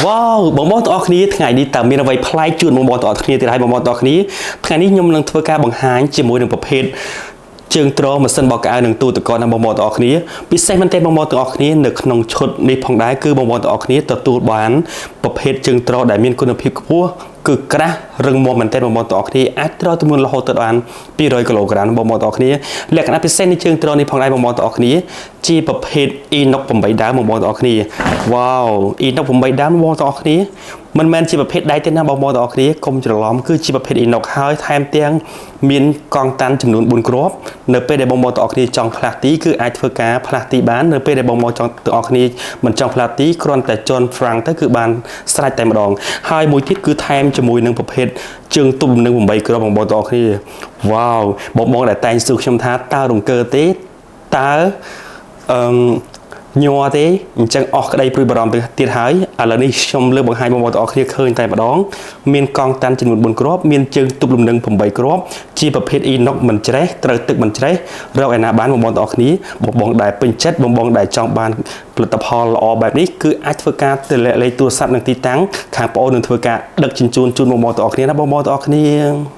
ว้าวបងប្អូនទាំងអស់គ្នាថ្ងៃនេះតើមានអ្វីប្លែកជូនបងប្អូនទាំងអស់គ្នាទៀតហើយបងប្អូនទាំងអស់គ្នាថ្ងៃនេះខ្ញុំនឹងធ្វើការបង្ហាញជាមួយនឹងប្រភេទជើងទ្រម៉ាស៊ីនបោកកៅអៅនិងទូទឹកកកណាបងប្អូនទាំងអស់គ្នាពិសេសមែនទែនបងប្អូនទាំងអស់គ្នានៅក្នុងឈុតនេះផងដែរគឺបងប្អូនទាំងអស់គ្នាទទួលបានប្រភេទជើងទ្រដែលមានគុណភាពខ្ពស់គឺក្រាស់រឹងមាំមែនទែនបងប្អូនទាំងអស់គ្នាអាចទ្រទម្ងន់រហូតដល់បាន200គីឡូក្រាមបងប្អូនទាំងអស់គ្នាលក្ខណៈពិសេសនៃជើងទ្រនេះផងដែរបងប្អូនទាំងអស់គ្នាជាប្រភេទ Inox 8ដើមបងប្អូនទាំងអស់គ្នាវ៉ាវ Inox 8ដើមបងប្អូនទាំងអស់គ្នាមិនមែនជាប្រភេទដែកទេណាបងប្អូនទាំងអស់គ្នាកុំច្រឡំគឺជាប្រភេទ Inox ហើយថែមទាំងមានកង់តាន់ចំនួន4គ្រាប់នៅពេលដែលបងប្អូនទាំងអស់គ្នាចង់ផ្លាស់ទីគឺអាចធ្វើការផ្លាស់ទីបាននៅពេលដែលបងប្អូនទាំងអស់គ្នាមិនចង់ផ្លាស់ទីគ្រាន់តែជន់ franc ទៅគឺបានស្រេចតែម្ដងហើយមួយទៀតគឺថែមជាមួយនឹងប្រភេទជើងទប់នឹង8គ្រាប់បងប្អូនទាំងអស់គ្នាវ៉ាវបងដែលតែងសួរខ្ញុំថាតើរង្គើទេតើញ័រទេអញ្ចឹងអស់ក្តីព្រួយបារម្ភទៀតហើយឥឡូវនេះខ្ញុំលើកបង្ហាញបងប្អូនទាំងអស់គ្នាឃើញតែម្ដងមានកង់តាន់ចំនួន4គ្រាប់មានជើងទប់លំនឹង8គ្រាប់ជាប្រភេទ Inox មិនច្រេះត្រូវទឹកមិនច្រេះរកឯណាបានបងប្អូនទាំងអស់គ្នាបងដែលពេញចិត្តបងដែលចង់បានផលិតផលល្អបែបនេះគឺអាចធ្វើការទៅលេខទូរស័ព្ទនឹងទីតាំងខាងបងប្អូននឹងធ្វើការដឹកជញ្ជូនជូនបងប្អូនទាំងអស់គ្នាណាបងប្អូនទាំងអស់គ្នា